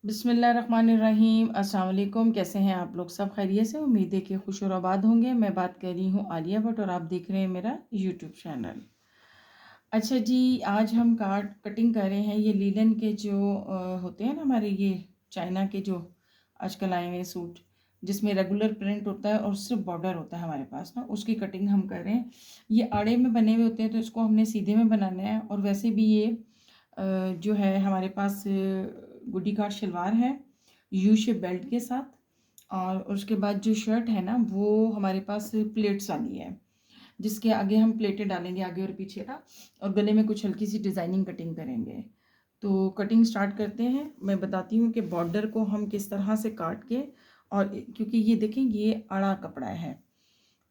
बिस्मिल्लाहिर्रहमानिर्रहीम। अस्सलाम वालेकुम। कैसे हैं आप लोग? सब खैरियत से? उम्मीद है कि खुश और आबाद होंगे। मैं बात कर रही हूँ आलिया भट्ट और आप देख रहे हैं मेरा यूट्यूब चैनल। अच्छा जी, आज हम कटिंग कर रहे हैं ये लीलन के जो होते हैं ना, हमारे ये चाइना के जो आजकल आए हुए सूट जिसमें रेगुलर प्रिंट होता है और सिर्फ बॉर्डर होता है हमारे पास ना, उसकी कटिंग हम कर रहे हैं। ये आड़े में बने हुए होते हैं तो इसको हमने सीधे में बनाना है। और वैसे भी ये जो है हमारे पास गुड्डी काट शलवार है यू शेप बेल्ट के साथ। और उसके बाद जो शर्ट है ना वो हमारे पास प्लेट्स वाली है, जिसके आगे हम प्लेटें डालेंगे आगे और पीछे का, और गले में कुछ हल्की सी डिज़ाइनिंग कटिंग करेंगे। तो कटिंग स्टार्ट करते हैं। मैं बताती हूँ कि बॉर्डर को हम किस तरह से काट के, और क्योंकि ये देखें ये आड़ा कपड़ा है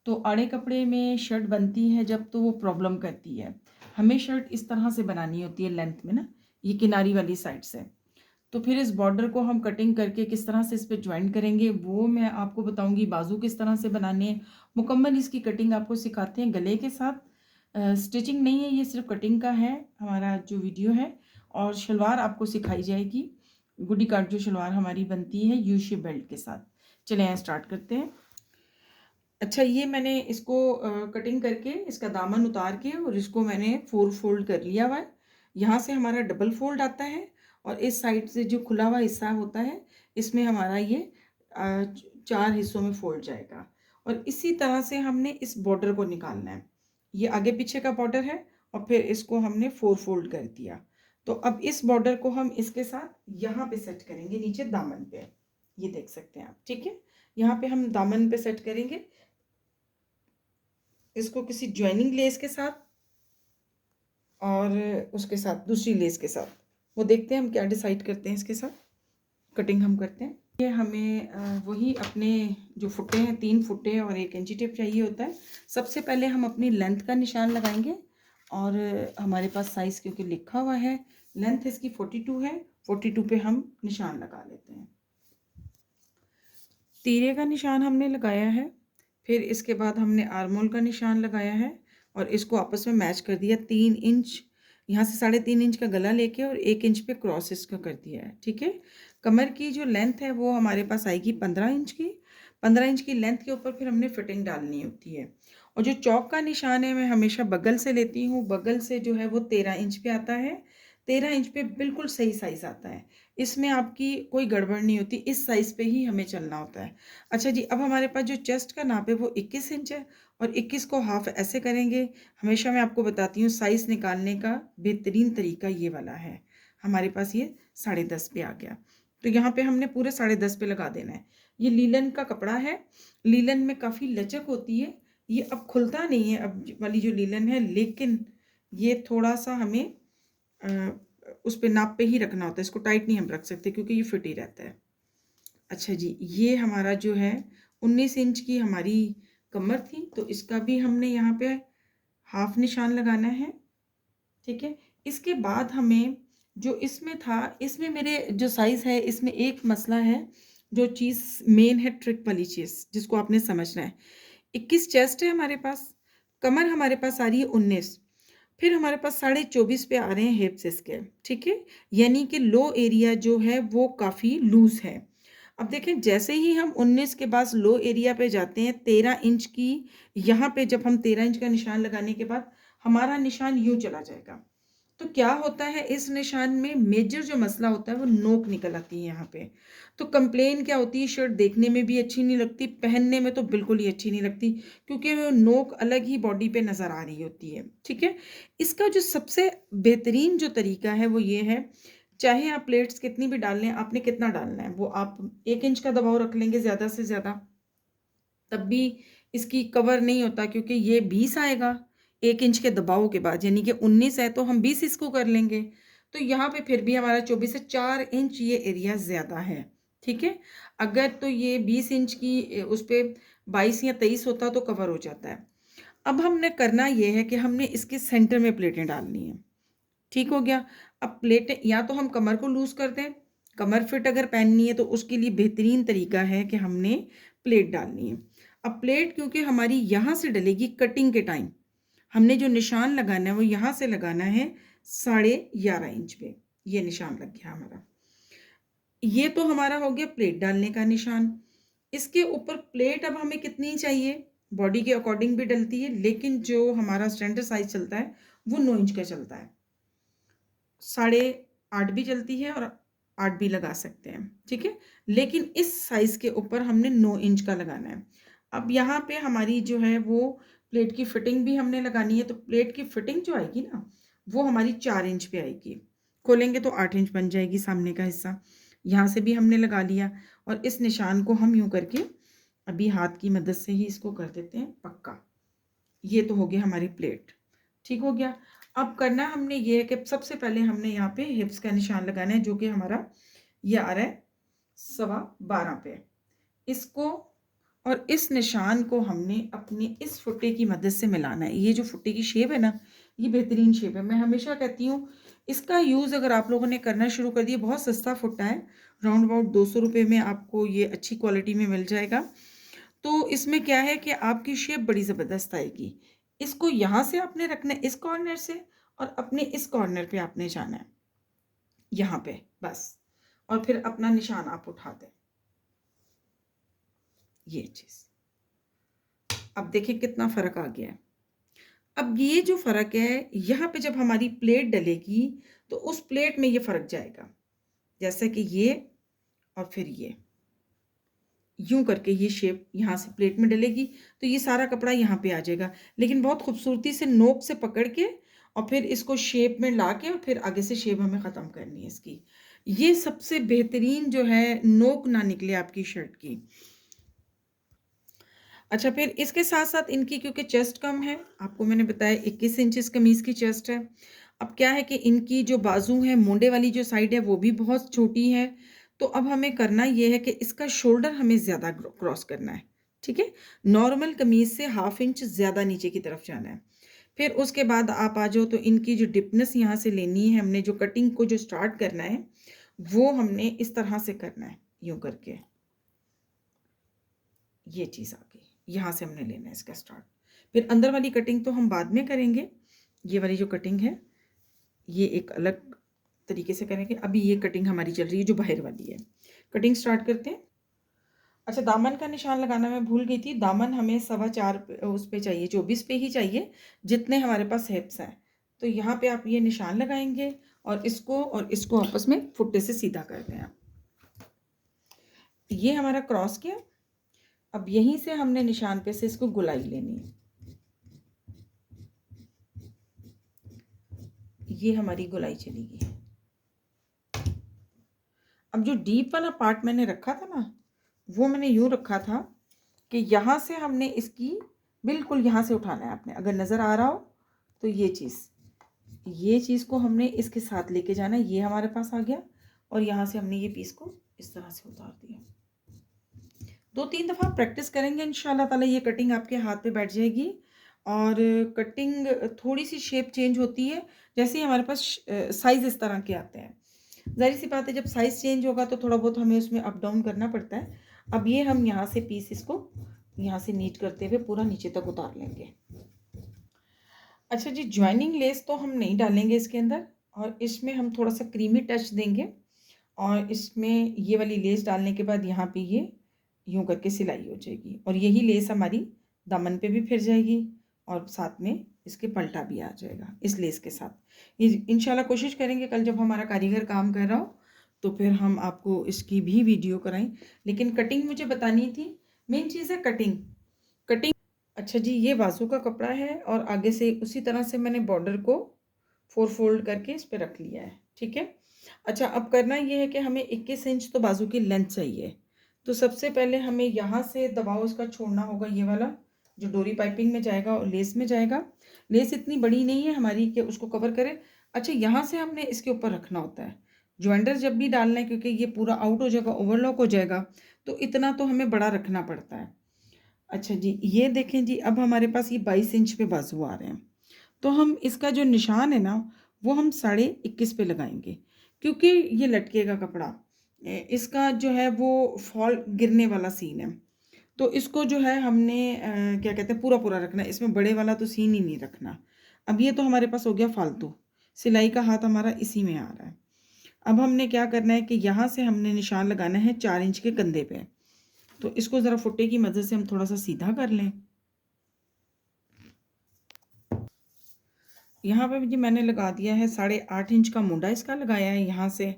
तो आड़े कपड़े में शर्ट बनती है जब तो वो प्रॉब्लम करती है। हमें शर्ट इस तरह से बनानी होती है लेंथ में ना, ये किनारी वाली साइड से। तो फिर इस बॉर्डर को हम कटिंग करके किस तरह से इस पर ज्वाइन करेंगे वो मैं आपको बताऊंगी। बाजू किस तरह से बनाने हैं, मुकम्मल इसकी कटिंग आपको सिखाते हैं गले के साथ। स्टिचिंग नहीं है, ये सिर्फ कटिंग का है हमारा जो वीडियो है। और शलवार आपको सिखाई जाएगी, गुड्डी काट जो शलवार हमारी बनती है यू शेप बेल्ट के साथ। चलें स्टार्ट करते हैं। अच्छा, ये मैंने इसको कटिंग करके इसका दामन उतार के और इसको मैंने 4 फोल्ड कर लिया हुआ है। यहाँ से हमारा डबल फोल्ड आता है और इस साइड से जो खुला हुआ हिस्सा होता है इसमें हमारा ये 4 हिस्सों में फोल्ड जाएगा। और इसी तरह से हमने इस बॉर्डर को निकालना है। ये आगे पीछे का बॉर्डर है और फिर इसको हमने 4 फोल्ड कर दिया। तो अब इस बॉर्डर को हम इसके साथ यहाँ पे सेट करेंगे, नीचे दामन पे। ये देख सकते हैं आप, ठीक है। यहाँ पे हम दामन पे सेट करेंगे इसको किसी ज्वाइनिंग लेस के साथ और उसके साथ दूसरी लेस के साथ। वो देखते हैं हम क्या डिसाइड करते हैं इसके साथ कटिंग हम करते हैं। ये हमें वही अपने जो फुट्टे हैं 3 फुट्टे और 1 इंची टेप चाहिए होता है। सबसे पहले हम अपनी लेंथ का निशान लगाएंगे और हमारे पास साइज़ क्योंकि लिखा हुआ है, लेंथ इसकी 42 है, 42 पे हम निशान लगा लेते हैं। तीरे का निशान हमने लगाया है, फिर इसके बाद हमने आर्मोल का निशान लगाया है और इसको आपस में मैच कर दिया। 3 इंच यहाँ से 3.5 इंच का गला लेके और 1 इंच पे क्रॉस इसका कर दिया है, ठीक है। कमर की जो लेंथ है वो हमारे पास आएगी 15 इंच की। 15 इंच की लेंथ के ऊपर फिर हमने फिटिंग डालनी होती है। और जो चौक का निशान है मैं हमेशा बगल से लेती हूँ, बगल से जो है वो 13 इंच पे आता है। 13 इंच पे बिल्कुल सही साइज़ आता है, इसमें आपकी कोई गड़बड़ नहीं होती, इस साइज़ पे ही हमें चलना होता है। अच्छा जी, अब हमारे पास जो चेस्ट का नाप है वो 21 इंच है और 21 को हाफ ऐसे करेंगे। हमेशा मैं आपको बताती हूँ साइज़ निकालने का बेहतरीन तरीका ये वाला है। हमारे पास ये 10.5 पे आ गया, तो यहाँ पे हमने पूरे 10.5 पे लगा देना है। ये लीलन का कपड़ा है, लीलन में काफ़ी लचक होती है। ये अब खुलता नहीं है अब वाली जो लीलन है, लेकिन ये थोड़ा सा हमें उस पे नाप पे ही रखना होता है, इसको टाइट नहीं हम रख सकते क्योंकि ये फिट ही रहता है। अच्छा जी, ये हमारा जो है 19 इंच की हमारी कमर थी, तो इसका भी हमने यहाँ पे हाफ निशान लगाना है, ठीक है। इसके बाद हमें जो इसमें था, इसमें मेरे जो साइज़ है इसमें एक मसला है, जो चीज़ मेन है ट्रिक वाली चीज़ जिसको आपने समझना है। 21 चेस्ट है हमारे पास, कमर हमारे पास आ रही है 19, फिर हमारे पास 24.5 पे आ रहे हैं हिप्स इसके, ठीक है। यानी कि लो एरिया जो है वो काफ़ी लूज़ है। अब देखें जैसे ही हम 19 के बाद लो एरिया पे जाते हैं 13 इंच की, यहाँ पे जब हम 13 इंच का निशान लगाने के बाद हमारा निशान यूँ चला जाएगा। तो क्या होता है इस निशान में मेजर जो मसला होता है वो नोक निकल आती है यहाँ पे। तो कंप्लेन क्या होती है, शर्ट देखने में भी अच्छी नहीं लगती, पहनने में तो बिल्कुल ही अच्छी नहीं लगती क्योंकि वो नोक अलग ही बॉडी पे नज़र आ रही होती है, ठीक है। इसका जो सबसे बेहतरीन जो तरीका है वो ये है, चाहे आप प्लेट्स कितनी भी डाल लें, आपने कितना डालना है वो आप 1 इंच का दबाव रख लेंगे ज़्यादा से ज़्यादा, तब भी इसकी कवर नहीं होता क्योंकि ये 20 आएगा 1 इंच के दबाव के बाद, यानी कि 19 है तो हम 20 इसको कर लेंगे। तो यहाँ पे फिर भी हमारा 24 से 4 इंच ये एरिया ज़्यादा है, ठीक है। अगर तो ये 20 इंच की उस पे 22 या 23 होता तो कवर हो जाता है। अब हमने करना ये है कि हमने इसके सेंटर में प्लेटें डालनी है, ठीक हो गया। अब प्लेटें या तो हम कमर को लूज़ कर दें, कमर फिट अगर पहननी है तो उसके लिए बेहतरीन तरीका है कि हमने प्लेट डालनी है। अब प्लेट क्योंकि हमारी यहाँ से डलेगी कटिंग के टाइम, हमने जो निशान लगाना है वो यहाँ से लगाना है 11.5 इंच पे, ये निशान लग गया हमारा। ये तो हमारा हो गया प्लेट डालने का निशान। इसके ऊपर प्लेट अब हमें कितनी चाहिए, बॉडी के अकॉर्डिंग भी डलती है, लेकिन जो हमारा स्टैंडर्ड साइज चलता है वो 9 इंच का चलता है। 8.5 भी चलती है और 8 भी लगा सकते हैं, ठीक है। लेकिन इस साइज के ऊपर हमने 9 इंच का लगाना है। अब यहाँ पे हमारी जो है वो प्लेट की फिटिंग भी हमने लगानी है, तो प्लेट की फिटिंग जो आएगी ना वो हमारी 4 इंच पे आएगी। खोलेंगे तो 8 इंच बन जाएगी सामने का हिस्सा। यहाँ से भी हमने लगा लिया और इस निशान को हम यूं करके अभी हाथ की मदद से ही इसको कर देते हैं पक्का। ये तो हो गया हमारी प्लेट, ठीक हो गया। अब करना हमने ये है कि सबसे पहले हमने यहाँ पे हिप्स का निशान लगाना है, जो कि हमारा ये आ रहा है 12.25 पे। इसको और इस निशान को हमने अपनी इस फुट्टे की मदद से मिलाना है। ये जो फुट्टे की शेप है ना, ये बेहतरीन शेप है। मैं हमेशा कहती हूँ इसका यूज़ अगर आप लोगों ने करना शुरू कर दिया, बहुत सस्ता फुट्टा है, राउंड अबाउट 200 रुपये में आपको ये अच्छी क्वालिटी में मिल जाएगा। तो इसमें क्या है कि आपकी शेप बड़ी ज़बरदस्त आएगी। इसको यहाँ से आपने रखना है इस कॉर्नर से, और अपने इस कॉर्नर पे आपने जाना है यहाँ पे बस, और फिर अपना निशान आप उठा दें। ये चीज़ अब देखिए कितना फ़र्क आ गया है। अब ये जो फ़र्क है यहाँ पे जब हमारी प्लेट डलेगी तो उस प्लेट में ये फ़र्क जाएगा, जैसे कि ये और फिर ये यूं करके ये शेप यहाँ से प्लेट में डलेगी, तो ये सारा कपड़ा यहाँ पे आ जाएगा। लेकिन बहुत खूबसूरती से नोक से पकड़ के और फिर इसको शेप में ला के और फिर आगे से शेप हमें ख़त्म करनी है इसकी। ये सबसे बेहतरीन जो है, नोक ना निकले आपकी शर्ट की। अच्छा, फिर इसके साथ-साथ इनकी क्योंकि चेस्ट कम है, आपको मैंने बताया 21 इंचेस कमीज़ की चेस्ट है। अब क्या है कि इनकी जो बाजू है, मोंडे वाली जो साइड है वो भी बहुत छोटी है। तो अब हमें करना ये है कि इसका शोल्डर हमें ज़्यादा क्रॉस करना है, ठीक है? नॉर्मल कमीज़ से ½ इंच ज़्यादा नीचे की तरफ जाना है। फिर उसके बाद आप आ जाओ तो इनकी जो डिपनेस यहाँ से लेनी है, हमने जो कटिंग को जो स्टार्ट करना है, वो हमने इस तरह से करना है, यूँ करके। ये चीज़ आ गई, यहाँ से हमने लेना है इसका स्टार्ट। फिर अंदर वाली कटिंग तो हम बाद में करेंगे। ये वाली जो कटिंग है ये एक अलग तरीके से करेंगे। अभी ये कटिंग हमारी चल रही है जो बाहर वाली है। कटिंग स्टार्ट करते हैं। अच्छा, दामन का निशान लगाना मैं भूल गई थी। दामन हमें 4.25 उस पे चाहिए, 24 पे ही चाहिए जितने हमारे पास हिप्स हैं। तो यहाँ पे आप ये निशान लगाएंगे और इसको आपस में फुट्टे से सीधा कर दें आप। ये हमारा क्रॉस किया। अब यहीं से हमने निशान पे से इसको गुलाई लेनी है। ये हमारी गुलाई चली गई। अब जो डीप वाला पार्ट मैंने रखा था ना, वो मैंने यूँ रखा था कि यहाँ से हमने इसकी बिल्कुल यहाँ से उठाना है आपने। अगर नज़र आ रहा हो तो ये चीज़ को हमने इसके साथ लेके जाना है। ये हमारे पास आ गया और यहाँ से हमने ये पीस को इस तरह से उतार दिया। 2-3 दफ़ा प्रैक्टिस करेंगे इंशाल्लाह ताला ये कटिंग आपके हाथ पे बैठ जाएगी। और कटिंग थोड़ी सी शेप चेंज होती है जैसे ही हमारे पास साइज़ इस तरह के आते हैं। ज़ाहिर सी बात है जब साइज़ चेंज होगा तो थोड़ा बहुत हमें उसमें अप डाउन करना पड़ता है। अब ये हम यहाँ से पीस इसको यहाँ से नीट करते हुए पूरा नीचे तक उतार लेंगे। अच्छा जी, जॉइनिंग लेस तो हम नहीं डालेंगे इसके अंदर, और इसमें हम थोड़ा सा क्रीमी टच देंगे। और इसमें ये वाली लेस डालने के बाद यहाँ पे ये यूँ करके सिलाई हो जाएगी और यही लेस हमारी दामन पे भी फिर जाएगी और साथ में इसके पलटा भी आ जाएगा इस लेस के साथ। ये इंशाल्लाह कोशिश करेंगे कल जब हमारा कारीगर काम कर रहा हो तो फिर हम आपको इसकी भी वीडियो कराएं। लेकिन कटिंग मुझे बतानी थी, मेन चीज़ है कटिंग। कटिंग अच्छा जी, ये बाजू का कपड़ा है और आगे से उसी तरह से मैंने बॉर्डर को 4 फोल्ड करके इस पे रख लिया है, ठीक है। अच्छा, अब करना ये है कि हमें 21 इंच तो बाजू की लेंथ चाहिए। तो सबसे पहले हमें यहाँ से दबाव उसका छोड़ना होगा, ये वाला जो डोरी पाइपिंग में जाएगा और लेस में जाएगा। लेस इतनी बड़ी नहीं है हमारी कि उसको कवर करे। अच्छा, यहाँ से हमने इसके ऊपर रखना होता है ज्वाइंटर जब भी डालना है, क्योंकि ये पूरा आउट हो जाएगा, ओवरलॉक हो जाएगा, तो इतना तो हमें बड़ा रखना पड़ता है। अच्छा जी, ये देखें जी, अब हमारे पास ये 22 इंच पे बाजू आ रहे हैं। तो हम इसका जो निशान है ना वो हम 21.5 पे लगाएंगे, क्योंकि ये लटकेगा कपड़ा। इसका जो है वो फॉल गिरने वाला सीन है, तो इसको जो है हमने क्या कहते हैं पूरा पूरा रखना है, इसमें बड़े वाला तो सीन ही नहीं रखना। अब ये तो हमारे पास हो गया फालतू, सिलाई का हाथ हमारा इसी में आ रहा है। अब हमने क्या करना है कि यहाँ से हमने निशान लगाना है 4 इंच के कंधे पे। तो इसको ज़रा फुट्टे की मदद से हम थोड़ा सा सीधा कर लें। यहाँ पे जी मैंने लगा दिया है 8.5 इंच का मुंडा इसका लगाया है यहाँ से,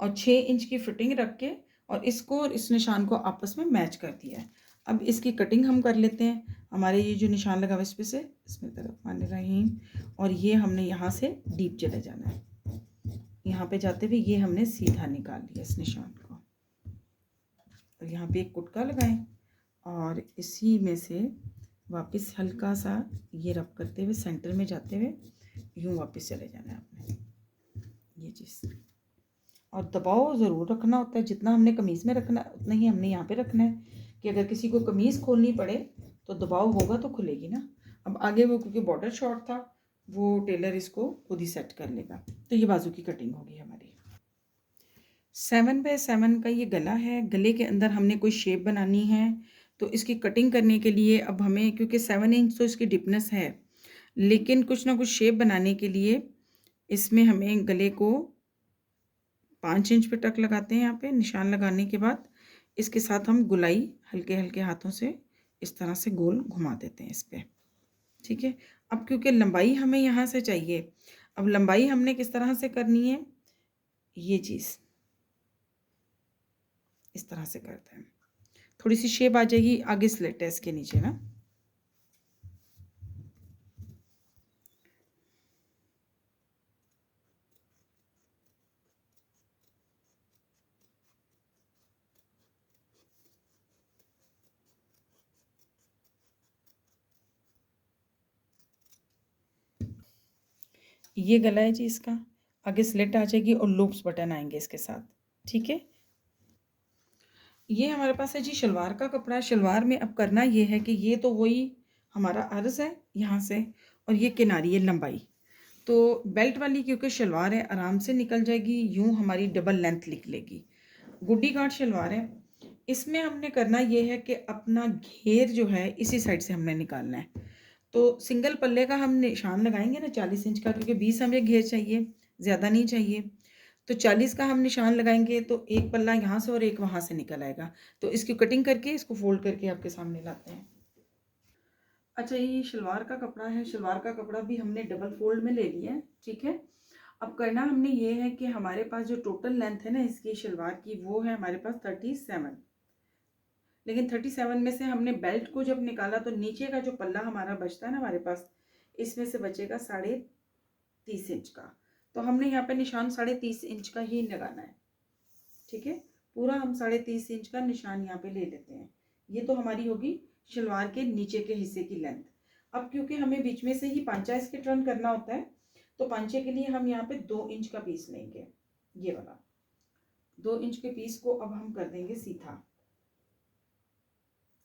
और 6 इंच की फिटिंग रख के और इसको और इस निशान को आपस में मैच कर दिया है। अब इसकी कटिंग हम कर लेते हैं। हमारे ये जो निशान लगा हुआ है इस पे से बिस्मिल्लाहिर्रहमानिर्रहीम, और ये हमने यहाँ से डीप चले जाना है। यहाँ पे जाते हुए ये हमने सीधा निकाल लिया इस निशान को, और यहाँ पे एक कुटका लगाएं और इसी में से वापस हल्का सा ये रब करते हुए सेंटर में जाते हुए यूँ वापस चले जाना है आपने, ये चीज़। और दबाव ज़रूर रखना होता है, जितना हमने कमीज़ में रखना उतना ही हमने यहाँ पे रखना है, कि अगर किसी को कमीज़ खोलनी पड़े तो दबाव होगा तो खुलेगी ना। अब आगे वो क्योंकि बॉर्डर शॉर्ट था, वो टेलर इसको खुद ही सेट कर लेगा। तो ये बाजू की कटिंग होगी हमारी। 7x7 का ये गला है। गले के अंदर हमने कोई शेप बनानी है, तो इसकी कटिंग करने के लिए अब हमें, क्योंकि 7 इंच तो इसकी डिपनेस है, लेकिन कुछ ना कुछ शेप बनाने के लिए इसमें हमें गले को 5 इंच पे टक लगाते हैं। यहाँ पे निशान लगाने के बाद इसके साथ हम गुलाई हल्के हल्के हाथों से इस तरह से गोल घुमा देते हैं इस पे, ठीक है। अब क्योंकि लंबाई हमें यहाँ से चाहिए, अब लंबाई हमने किस तरह से करनी है, ये चीज़ इस तरह से करते हैं। थोड़ी सी शेप आ जाएगी, आगे स्लिट है इसके नीचे ना। ये गला है जी इसका, आगे स्लिट आ जाएगी और लूप्स बटन आएंगे इसके साथ, ठीक है। ये हमारे पास है जी शलवार का कपड़ा। शलवार में अब करना ये है कि ये तो वही हमारा अर्ज है यहाँ से, और ये किनारी है लंबाई। तो बेल्ट वाली क्योंकि शलवार है आराम से निकल जाएगी, यूँ हमारी डबल लेंथ निकलेगी। गुड्डी गार्ड शलवार है। इसमें हमने करना ये है कि अपना घेर जो है इसी साइड से हमने निकालना है। तो सिंगल पल्ले का हम निशान लगाएंगे ना 40 इंच का, क्योंकि 20 हमें घेर चाहिए, ज़्यादा नहीं चाहिए। तो 40 का हम निशान लगाएंगे तो एक पल्ला यहाँ से और एक वहाँ से निकल आएगा। तो इसकी कटिंग करके इसको फोल्ड करके आपके सामने लाते हैं। अच्छा, ये शलवार का कपड़ा है। शलवार का कपड़ा भी हमने डबल फोल्ड में ले लिया है, ठीक है। अब करना हमने ये है कि हमारे पास जो टोटल लेंथ है ना इसकी शलवार की, वो है हमारे पास 37। लेकिन 37 में से हमने बेल्ट को जब निकाला तो नीचे का जो पल्ला हमारा बचता है ना हमारे पास, इसमें से बचेगा 30.5 इंच का। तो हमने यहाँ पे निशान 30.5 इंच का ही लगाना है, ठीक है। पूरा हम 30.5 इंच का निशान यहाँ पे ले लेते हैं। ये तो हमारी होगी शलवार के नीचे के हिस्से की लेंथ। अब क्योंकि हमें बीच में से ही पांचा इसके टर्न करना होता है, तो पांचे के लिए हम यहाँ पे 2 इंच का पीस लेंगे। ये वाला 2 इंच के पीस को अब हम कर देंगे सीधा।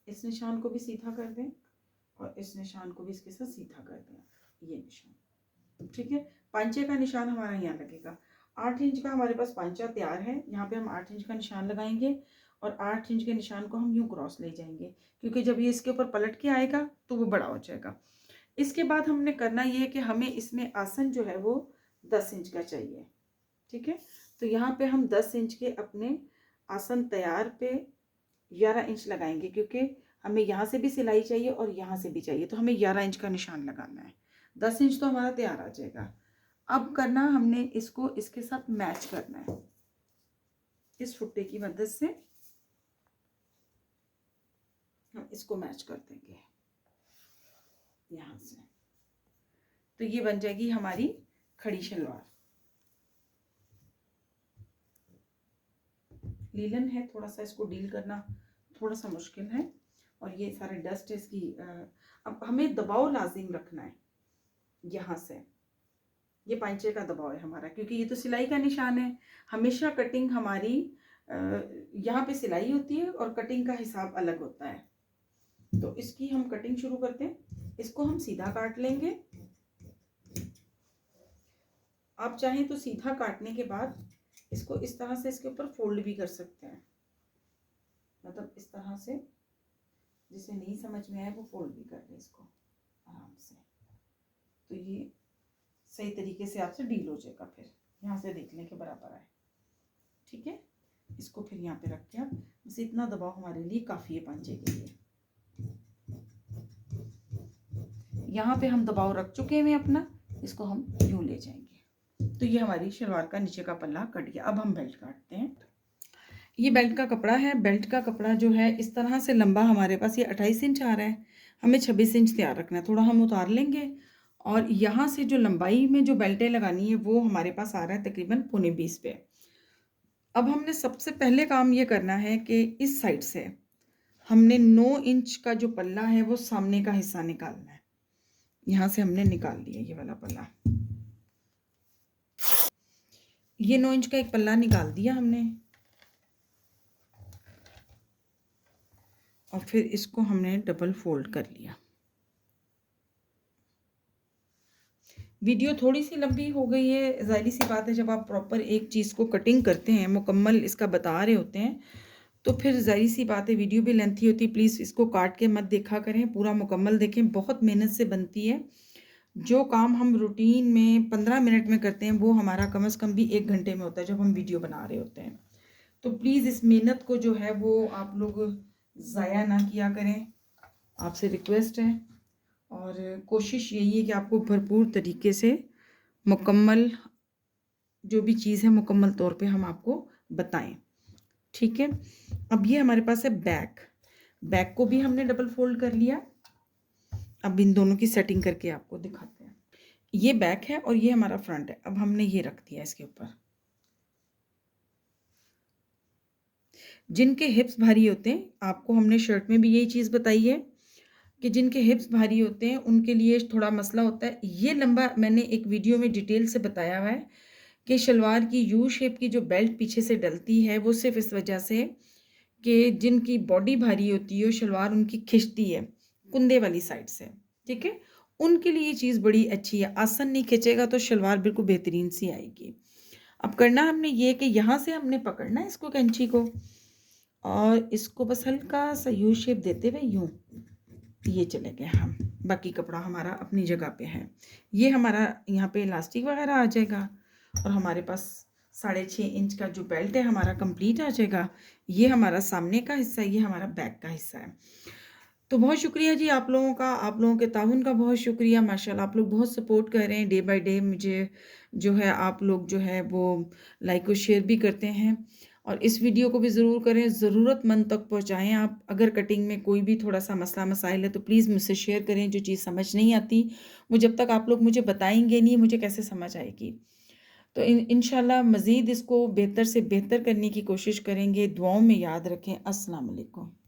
इस निशान को भी सीधा कर दें और इस निशान को भी इसके साथ सीधा कर दें, ये निशान, ठीक है। पांचे का निशान हमारा यहाँ लगेगा। 8 इंच का हमारे पास पांचा तैयार है। यहाँ पे हम 8 इंच का निशान लगाएंगे और 8 इंच के निशान को हम यूँ क्रॉस ले जाएंगे, क्योंकि जब ये इसके ऊपर पलट के आएगा तो वो बड़ा हो जाएगा। इसके बाद हमने करना ये है कि हमें इसमें आसन जो है वो 10 इंच का चाहिए, ठीक है। तो यहाँ पे हम 10 इंच के अपने आसन तैयार पे 11 इंच लगाएंगे, क्योंकि हमें यहाँ से भी सिलाई चाहिए और यहाँ से भी चाहिए, तो हमें 11 इंच का निशान लगाना है। 10 इंच तो हमारा तैयार आ जाएगा। अब करना हमने इसको इसके साथ मैच करना है, इस फुट्टे की मदद से हम इसको मैच कर देंगे यहाँ से। तो ये बन जाएगी हमारी खड़ी शलवार। लीलन है, थोड़ा सा इसको डील करना थोड़ा सा मुश्किल है, और ये सारे डस्ट इसकी। अब हमें दबाव लाजिम रखना है यहाँ से, ये पांचे का दबाव है हमारा, क्योंकि ये तो सिलाई का निशान है। हमेशा कटिंग हमारी यहाँ पे सिलाई होती है और कटिंग का हिसाब अलग होता है। तो इसकी हम कटिंग शुरू करते हैं। इसको हम सीधा काट लेंगे। आप चाहें तो सीधा काटने के बाद इसको इस तरह से इसके ऊपर फोल्ड भी कर सकते हैं, मतलब इस तरह से, जिसे नहीं समझ में आए वो फोल्ड भी कर ले इसको आराम से। तो ये सही तरीके से आपसे डील हो जाएगा। फिर यहाँ से देख लें कि बराबर आए। ठीक है, इसको फिर यहाँ पे रख के आप बस इतना दबाव हमारे लिए काफ़ी है पांचे के लिए। यहाँ पे हम दबाव रख चुके हैं अपना, इसको हम यूँ ले जाएंगे। तो ये हमारी शलवार का नीचे का पल्ला कट गया। अब हम बेल्ट काटते हैं। ये बेल्ट का कपड़ा है। बेल्ट का कपड़ा जो है इस तरह से लंबा हमारे पास ये 28 इंच आ रहा है, हमें 26 इंच तैयार रखना है। थोड़ा हम उतार लेंगे और यहाँ से जो लंबाई में जो बेल्टें लगानी है वो हमारे पास आ रहा है तकरीबन 9.25 पे। अब हमने सबसे पहले काम ये करना है कि इस साइड से हमने 9 इंच का जो पल्ला है वो सामने का हिस्सा निकालना है। यहाँ से हमने निकाल लिया ये वाला पल्ला, ये 9 इंच का एक पल्ला निकाल दिया हमने और फिर इसको हमने डबल फोल्ड कर लिया। वीडियो थोड़ी सी लंबी हो गई है, ज़ाहिर सी बात है जब आप प्रॉपर एक चीज़ को कटिंग करते हैं, मुकम्मल इसका बता रहे होते हैं, तो फिर ज़ाहिर सी बात है वीडियो भी लेंथी होती है। प्लीज़ इसको काट के मत देखा करें, पूरा मुकम्मल देखें। बहुत मेहनत से बनती है। जो काम हम रूटीन में 15 मिनट में करते हैं वो हमारा कम से कम भी 1 घंटे में होता है जब हम वीडियो बना रहे होते हैं। तो प्लीज़ इस मेहनत को जो है वो आप लोग ज़ाया ना किया करें, आपसे रिक्वेस्ट है। और कोशिश यही है कि आपको भरपूर तरीके से मुकम्मल जो भी चीज़ है मुकम्मल तौर पे हम आपको बताएं। ठीक है, अब ये हमारे पास है बैक। बैक को भी हमने डबल फोल्ड कर लिया। अब इन दोनों की सेटिंग करके आपको दिखाते हैं। ये बैक है और ये हमारा फ्रंट है। अब हमने ये रख दिया इसके ऊपर। जिनके हिप्स भारी होते हैं, आपको हमने शर्ट में भी यही चीज़ बताई है कि जिनके हिप्स भारी होते हैं उनके लिए थोड़ा मसला होता है। ये लंबा मैंने एक वीडियो में डिटेल से बताया हुआ है कि शलवार की यू शेप की जो बेल्ट पीछे से डलती है वो सिर्फ इस वजह से कि जिनकी बॉडी भारी होती है शलवार उनकी खिंचती है कुंदे वाली साइड से। ठीक है, उनके लिए ये चीज़ बड़ी अच्छी है। आसन नहीं खिंचेगा तो शलवार बिल्कुल बेहतरीन सी आएगी। अब करना हमने ये कि यहाँ से हमने पकड़ना है इसको, कैंची को, और इसको बस हल्का सा यू शेप देते हुए यूँ ये चले गए हम। बाकी कपड़ा हमारा अपनी जगह पे है। ये हमारा यहाँ पे इलास्टिक वगैरह आ जाएगा और हमारे पास 6.5 इंच का जो बेल्ट है हमारा कंप्लीट आ जाएगा। ये हमारा सामने का हिस्सा, ये हमारा बैक का हिस्सा है। तो बहुत शुक्रिया जी आप लोगों का, आप लोगों के ताउन का बहुत शुक्रिया। माशाल्लाह आप लोग बहुत सपोर्ट कर रहे हैं डे बाय डे। मुझे जो है आप लोग जो है वो लाइक और शेयर भी करते हैं और इस वीडियो को भी ज़रूर करें, ज़रूरतमंद तक पहुंचाएं आप। अगर कटिंग में कोई भी थोड़ा सा मसला मसाइल है तो प्लीज़ मुझसे शेयर करें। जो चीज़ समझ नहीं आती वो जब तक आप लोग मुझे बताएंगे नहीं मुझे कैसे समझ आएगी। तो इंशाल्लाह मज़ीद इसको बेहतर से बेहतर करने की कोशिश करेंगे। दुआओं में याद रखें। अस्सलाम वालेकुम।